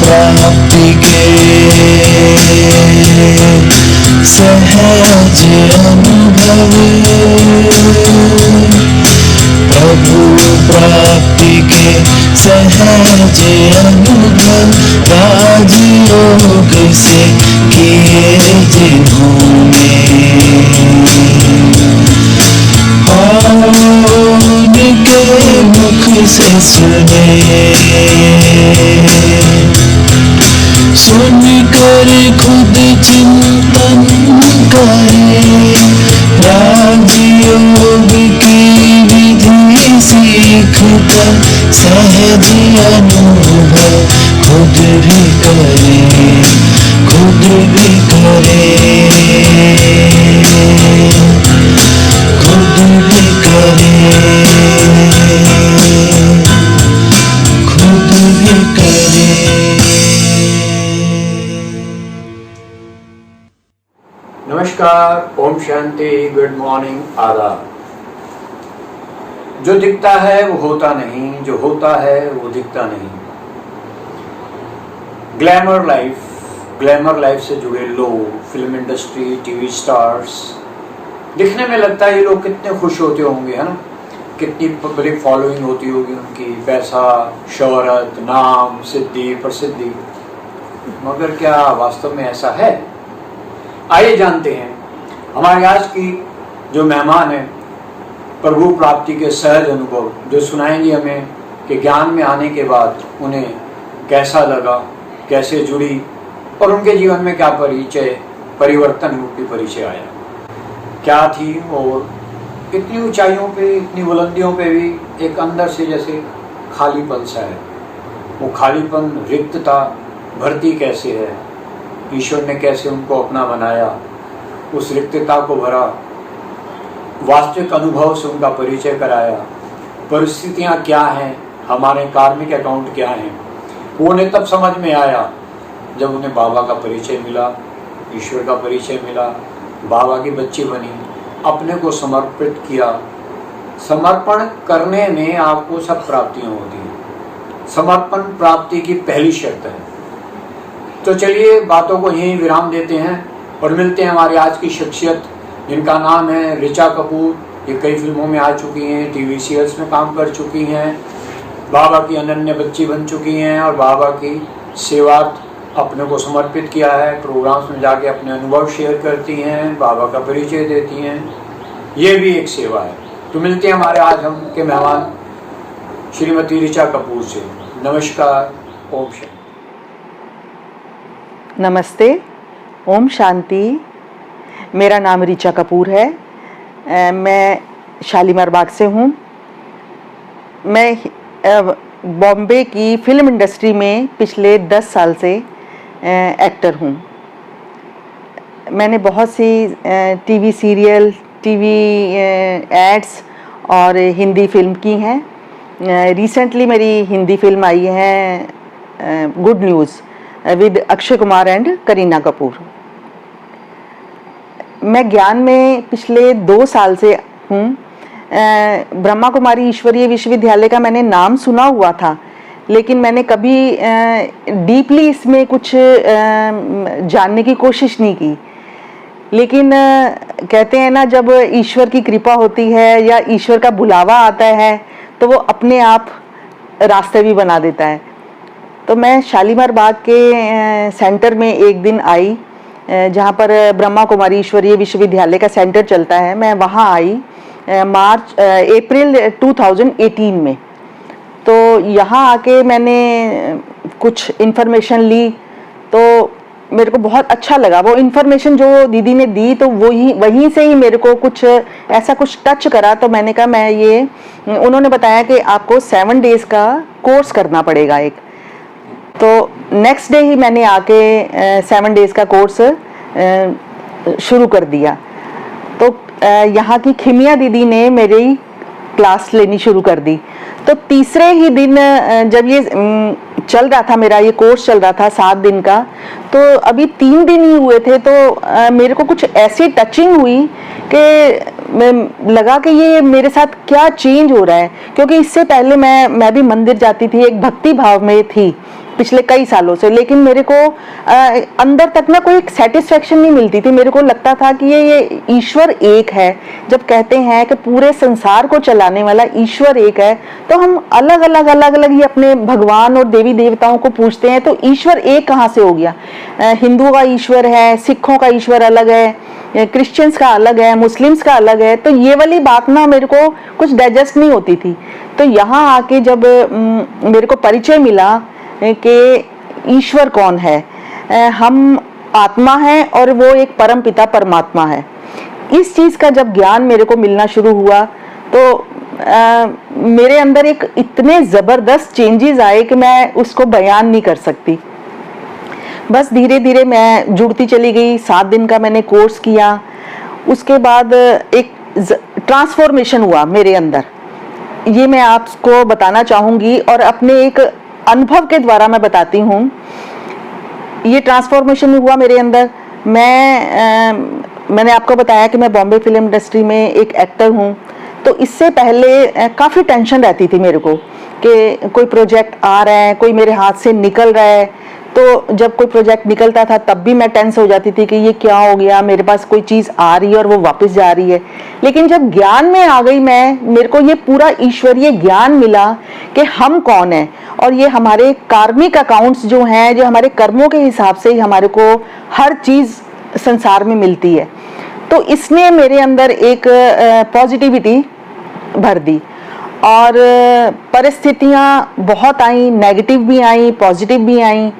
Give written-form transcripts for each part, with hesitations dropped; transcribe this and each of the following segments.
प्राप्ति के सहज अनुभव, प्रभु प्राप्ति के सहज अनुभव, राजयोग से किए जिन्होंने, उनके मुख से सुने, सुनकर खुद चिंतन करे, राजयोग की विधि सीख कर सहज अनुभव खुद भी करे, खुद भी करे, खुद भी करे, खुद भी करे। नमस्कार, ओम शांति, गुड मॉर्निंग, आदाब। जो दिखता है वो होता नहीं, जो होता है वो दिखता नहीं। ग्लैमर लाइफ से जुड़े लोग, फिल्म इंडस्ट्री, टीवी स्टार्स, दिखने में लगता है ये लोग कितने खुश होते होंगे, है ना, कितनी बड़ी फॉलोइंग होती होगी उनकी, पैसा, शोहरत, नाम, सिद्धि, प्रसिद्धि। मगर क्या वास्तव में ऐसा है? आइए जानते हैं। हमारे आज की जो मेहमान है, प्रभु प्राप्ति के सहज अनुभव जो सुनाएंगे हमें कि ज्ञान में आने के बाद उन्हें कैसा लगा, कैसे जुड़ी और उनके जीवन में क्या परिवर्तन रूपी परिचय आया, क्या थी। और इतनी ऊंचाइयों पे, इतनी बुलंदियों पे भी एक अंदर से जैसे खालीपन सा है। वो खालीपन, रिक्तता भरती कैसे है, ईश्वर ने कैसे उनको अपना बनाया, उस रिक्तता को भरा, वास्तविक अनुभव से उनका परिचय कराया, परिस्थितियां क्या हैं, हमारे कार्मिक अकाउंट क्या हैं, वो उन्हें तब समझ में आया जब उन्हें बाबा का परिचय मिला, ईश्वर का परिचय मिला, बाबा की बच्ची बनी, अपने को समर्पित किया। समर्पण करने में आपको सब प्राप्तियां होती हैं। समर्पण प्राप्ति की पहली शर्त है। तो चलिए बातों को यहीं विराम देते हैं और मिलते हैं हमारी आज की शख्सियत, जिनका नाम है ऋचा कपूर। ये कई फिल्मों में आ चुकी हैं, टीवी सीरियल्स में काम कर चुकी हैं, बाबा की अनन्य बच्ची बन चुकी हैं और बाबा की सेवार्थ अपने को समर्पित किया है। प्रोग्राम्स में जाके अपने अनुभव शेयर करती हैं, बाबा का परिचय देती हैं, ये भी एक सेवा है। तो मिलते हैं हमारे आज हम के मेहमान श्रीमती ऋचा कपूर से। नमस्कार, ओम शांति। नमस्ते, ओम शांति। मेरा नाम ऋचा कपूर है। मैं शालीमार बाग से हूँ। मैं बॉम्बे की फिल्म इंडस्ट्री में पिछले 10 साल से एक्टर हूँ। मैंने बहुत सी टीवी सीरियल, टीवी एड्स और हिंदी फिल्म की हैं। रिसेंटली मेरी हिंदी फिल्म आई है good news with Akshay Kumar and Kareena Kapoor. मैं ज्ञान में पिछले 2 साल से हूँ। ब्रह्मा कुमारी ईश्वरीय विश्वविद्यालय का मैंने नाम सुना हुआ था, लेकिन मैंने कभी डीपली इसमें कुछ जानने की कोशिश नहीं की। लेकिन कहते हैं ना, जब ईश्वर की कृपा होती है या ईश्वर का बुलावा आता है तो वो अपने आप रास्ते भी बना देता है। तो मैं शालीमार बाग के सेंटर में एक दिन आई, जहाँ पर ब्रह्मा कुमारी ईश्वरीय विश्वविद्यालय का सेंटर चलता है। मैं वहाँ आई अप्रैल 2018 में। तो यहाँ आके मैंने कुछ इन्फॉर्मेशन ली तो मेरे को बहुत अच्छा लगा। वो इन्फॉर्मेशन जो दीदी ने दी तो वहीं से ही मेरे को कुछ ऐसा कुछ टच करा। तो मैंने कहा मैं ये, उन्होंने बताया कि आपको 7 डेज का कोर्स करना पड़ेगा एक। तो नेक्स्ट डे ही मैंने आके 7 डेज का कोर्स शुरू कर दिया। तो यहाँ की खिमिया दीदी ने मेरी क्लास लेनी शुरू कर दी। तो तीसरे ही दिन जब ये चल रहा था, मेरा ये कोर्स चल रहा था 7 दिन का, तो अभी 3 दिन ही हुए थे तो मेरे को कुछ ऐसी टचिंग हुई कि लगा कि ये मेरे साथ क्या चेंज हो रहा है। क्योंकि इससे पहले मैं भी मंदिर जाती थी, एक भक्ति भाव में थी, पिछले कई सालों से, लेकिन मेरे को अंदर तक ना कोई सेटिस्फेक्शन नहीं मिलती थी। मेरे को लगता था कि ये ईश्वर एक है। जब कहते हैं कि पूरे संसार को चलाने वाला ईश्वर एक है, तो हम अलग अलग ही अपने भगवान और देवी देवताओं को पूछते हैं, तो ईश्वर एक कहाँ से हो गया? हिंदुओं का ईश्वर है, सिखों का ईश्वर अलग है, क्रिश्चियंस का अलग है, मुस्लिम्स का अलग है। तो ये वाली बात ना मेरे को कुछ डाइजेस्ट नहीं होती थी। तो यहाँ आके जब मेरे को परिचय मिला कि ईश्वर कौन है, हम आत्मा है और वो एक परम पिता परमात्मा है, इस चीज का जब ज्ञान मेरे को मिलना शुरू हुआ, तो मेरे अंदर एक इतने जबरदस्त चेंजेस आए कि मैं उसको बयान नहीं कर सकती। बस धीरे धीरे मैं जुड़ती चली गई। 7 दिन का मैंने कोर्स किया। उसके बाद एक ट्रांसफॉर्मेशन हुआ मेरे अंदर, ये मैं आपको बताना चाहूंगी और अपने एक अनुभव के द्वारा मैं बताती हूँ। ये ट्रांसफॉर्मेशन हुआ मेरे अंदर। मैंने आपको बताया कि मैं बॉम्बे फिल्म इंडस्ट्री में एक एक्टर हूँ। तो इससे पहले काफ़ी टेंशन रहती थी मेरे को कि कोई प्रोजेक्ट आ रहा है, कोई मेरे हाथ से निकल रहा है। तो जब कोई प्रोजेक्ट निकलता था तब भी मैं टेंस हो जाती थी कि ये क्या हो गया, मेरे पास कोई चीज़ आ रही है और वो वापस जा रही है। लेकिन जब ज्ञान में आ गई मेरे को ये पूरा ईश्वरीय ज्ञान मिला कि हम कौन है, और ये हमारे कार्मिक अकाउंट्स जो हैं, जो हमारे कर्मों के हिसाब से ही हमारे को हर चीज़ संसार में मिलती है। तो इसने मेरे अंदर एक पॉजिटिविटी भर दी और परिस्थितियाँ बहुत आई, नेगेटिव भी आई, पॉजिटिव भी आई।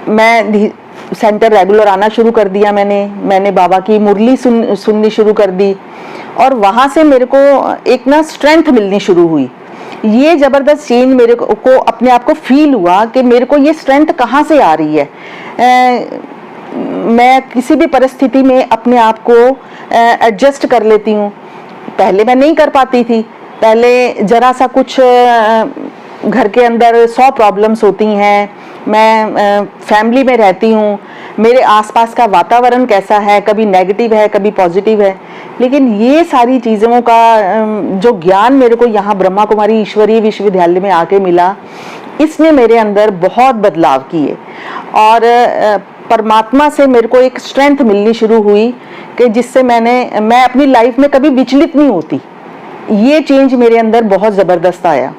मैं सेंटर रेगुलर आना शुरू कर दिया। मैंने बाबा की मुरली सुननी शुरू कर दी और वहाँ से मेरे को एक ना स्ट्रेंथ मिलनी शुरू हुई। ये ज़बरदस्त चेंज मेरे को अपने आप को फील हुआ कि मेरे को ये स्ट्रेंथ कहाँ से आ रही है। मैं किसी भी परिस्थिति में अपने आप को एडजस्ट कर लेती हूँ। पहले मैं नहीं कर पाती थी। पहले जरा सा कुछ घर के अंदर 100 प्रॉब्लम्स होती हैं। मैं फैमिली में रहती हूँ, मेरे आसपास का वातावरण कैसा है, कभी नेगेटिव है, कभी पॉजिटिव है। लेकिन ये सारी चीज़ों का जो ज्ञान मेरे को यहाँ ब्रह्मा कुमारी ईश्वरीय विश्वविद्यालय में आके मिला, इसने मेरे अंदर बहुत बदलाव किए और परमात्मा से मेरे को एक स्ट्रेंथ मिलनी शुरू हुई कि जिससे मैं अपनी लाइफ में कभी विचलित नहीं होती। ये चेंज मेरे अंदर बहुत ज़बरदस्त आया।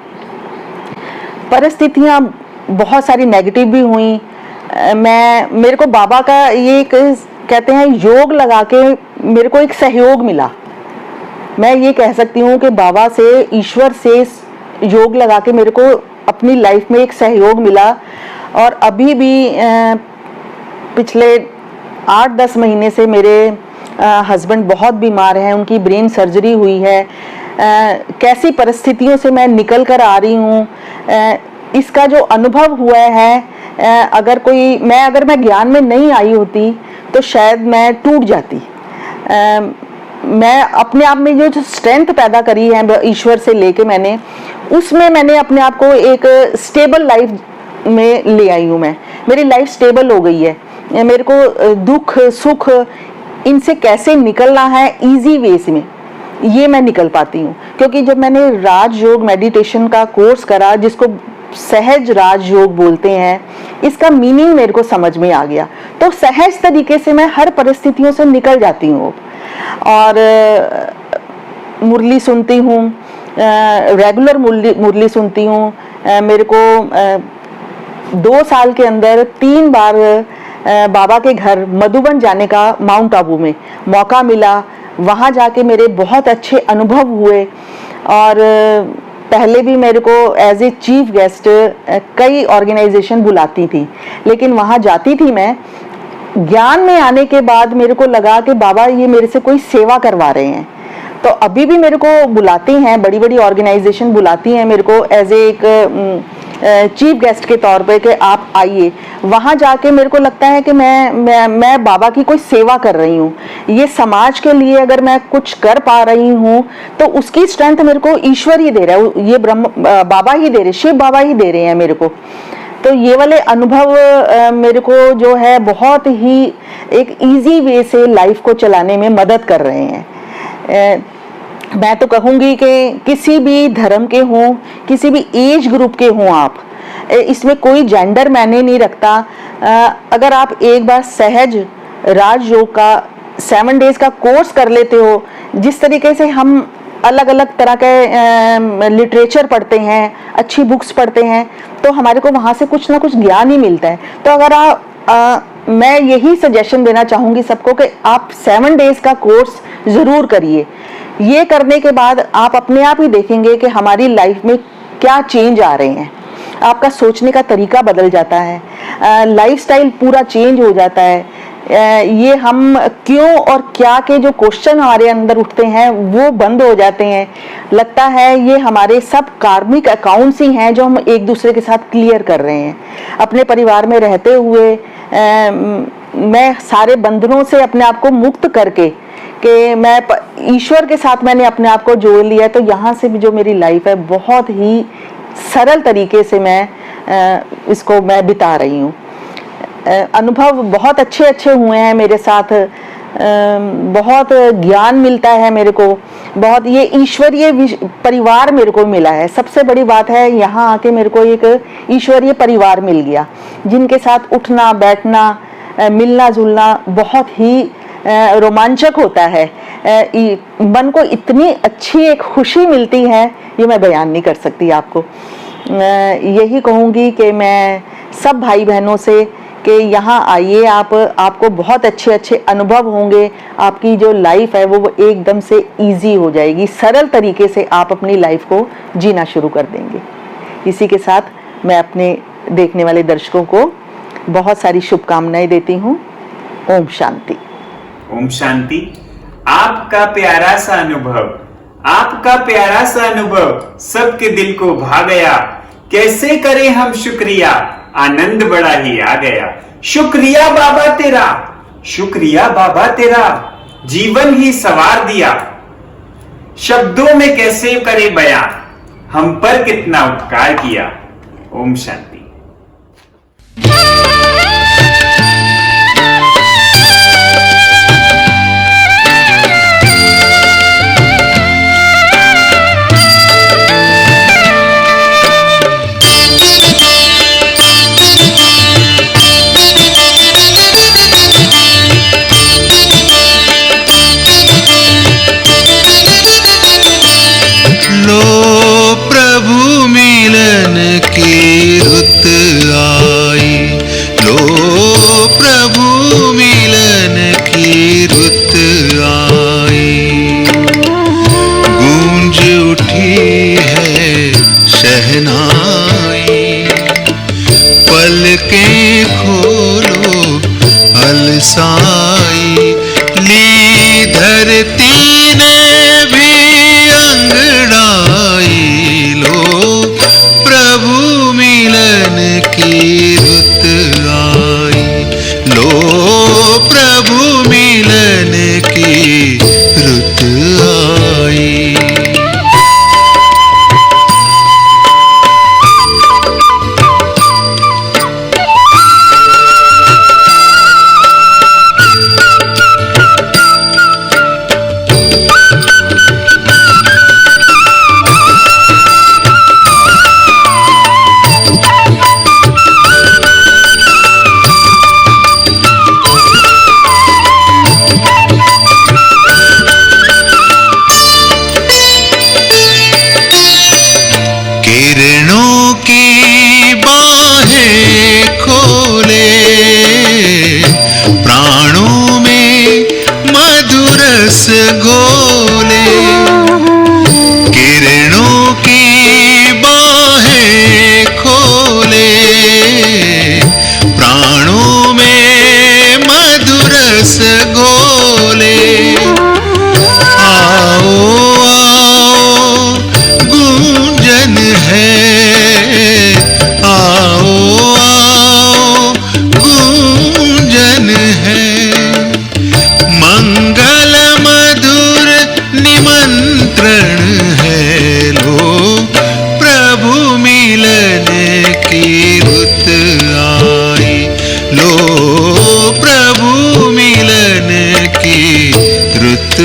परिस्थितियाँ बहुत सारी नेगेटिव भी हुई। मेरे को बाबा का ये एक कहते हैं योग लगा के मेरे को एक सहयोग मिला। मैं ये कह सकती हूँ कि बाबा से, ईश्वर से योग लगा के मेरे को अपनी लाइफ में एक सहयोग मिला। और अभी भी पिछले 8-10 महीने से मेरे हस्बैंड बहुत बीमार हैं, उनकी ब्रेन सर्जरी हुई है। कैसी परिस्थितियों से मैं निकल कर आ रही हूँ, इसका जो अनुभव हुआ है, अगर मैं ज्ञान में नहीं आई होती तो शायद मैं टूट जाती। मैं अपने आप में जो स्ट्रेंथ पैदा करी है ईश्वर से लेके उसमें मैंने अपने आप को एक स्टेबल लाइफ में ले आई हूँ। मेरी लाइफ स्टेबल हो गई है। मेरे को दुख सुख इनसे कैसे निकलना है इजी वेज में, ये मैं निकल पाती हूँ। क्योंकि जब मैंने राजयोग मेडिटेशन का कोर्स करा, जिसको सहज राजयोग बोलते हैं, इसका मीनिंग मेरे को समझ में आ गया। तो सहज तरीके से मैं हर परिस्थितियों से निकल जाती हूँ और मुरली सुनती हूँ, रेगुलर मुरली सुनती हूँ। मेरे को 2 साल के अंदर 3 बार बाबा के घर मधुबन जाने का माउंट आबू में मौका मिला। वहाँ जाके मेरे बहुत अच्छे अनुभव हुए और पहले भी मेरे को एज ए चीफ गेस्ट कई ऑर्गेनाइजेशन बुलाती थी, लेकिन वहाँ जाती थी मैं। ज्ञान में आने के बाद मेरे को लगा कि बाबा ये मेरे से कोई सेवा करवा रहे हैं। तो अभी भी मेरे को बुलाते हैं, बड़ी बड़ी ऑर्गेनाइजेशन बुलाती हैं मेरे को एज ए एक चीफ गेस्ट के तौर पे कि आप आइए। वहाँ जाके मेरे को लगता है कि मैं बाबा की कोई सेवा कर रही हूँ। ये समाज के लिए अगर मैं कुछ कर पा रही हूँ तो उसकी स्ट्रेंथ मेरे को ईश्वर ही दे रहा है, ये बाबा ही दे रहे, शिव बाबा ही दे रहे हैं मेरे को। तो ये वाले अनुभव मेरे को जो है बहुत ही एक इजी वे से लाइफ को चलाने में मदद कर रहे हैं। मैं तो कहूँगी कि किसी भी धर्म के हों, किसी भी एज ग्रुप के हों आप, इसमें कोई जेंडर मैंने नहीं रखता। अगर आप एक बार सहज राजयोग का 7 डेज का कोर्स कर लेते हो, जिस तरीके से हम अलग अलग तरह के लिटरेचर पढ़ते हैं, अच्छी बुक्स पढ़ते हैं, तो हमारे को वहाँ से कुछ ना कुछ ज्ञान ही मिलता है। तो अगर मैं यही सजेशन देना चाहूँगी सबको कि आप 7 डेज का कोर्स ज़रूर करिए। ये करने के बाद आप अपने आप ही देखेंगे कि हमारी लाइफ में क्या चेंज आ रहे हैं। आपका सोचने का तरीका बदल जाता है, लाइफस्टाइल पूरा चेंज हो जाता है। ये हम क्यों और क्या के जो क्वेश्चन हमारे अंदर उठते हैं वो बंद हो जाते हैं। लगता है ये हमारे सब कार्मिक अकाउंट्स ही हैं जो हम एक दूसरे के साथ क्लियर कर रहे हैं। अपने परिवार में रहते हुए मैं सारे बंधनों से अपने आप को मुक्त करके कि मैं ईश्वर के साथ मैंने अपने आप को जोड़ लिया, तो यहाँ से भी जो मेरी लाइफ है बहुत ही सरल तरीके से इसको मैं बिता रही हूँ। अनुभव बहुत अच्छे अच्छे हुए हैं मेरे साथ, बहुत ज्ञान मिलता है मेरे को, बहुत ये ईश्वरीय परिवार मेरे को मिला है। सबसे बड़ी बात है यहाँ आके मेरे को एक ईश्वरीय परिवार मिल गया, जिनके साथ उठना बैठना मिलना जुलना बहुत ही रोमांचक होता है। मन को इतनी अच्छी एक खुशी मिलती है, ये मैं बयान नहीं कर सकती आपको। यही कहूँगी कि मैं सब भाई बहनों से कि यहाँ आइए, आपको बहुत अच्छे अच्छे अनुभव होंगे। आपकी जो लाइफ है वो एकदम से इजी हो जाएगी, सरल तरीके से आप अपनी लाइफ को जीना शुरू कर देंगे। इसी के साथ मैं अपने देखने वाले दर्शकों को बहुत सारी शुभकामनाएं देती हूँ। ओम शांति। ओम शांति। आपका प्यारा सा अनुभव सबके दिल को भा गया। कैसे करें हम शुक्रिया, आनंद बड़ा ही आ गया। शुक्रिया बाबा तेरा, जीवन ही संवार दिया। शब्दों में कैसे करे बयां, हम पर कितना उपकार किया। ओम शांति। की रुत आई, लो प्रभु मिलन की रुत आई। गूंज उठी है शहनाई, पलकें खोलो अलसाई। ली धरती ने भी अंगड़ाई, लो प्रभु मिलन की रुत आई, लो प्रभु मिलन की रुत आई। किरणों की बाहें खोले, प्राणों में मधुरस घोले। किरणों की बाहें खोले, प्राणों में मधुरस घोले। आओ आओ गूंजन है, आओ आओ गूंजन है। मंगल मधुर निमंत्रण है, लो प्रभु मिलन की रुत आई, लो प्रभु मिलन की रुत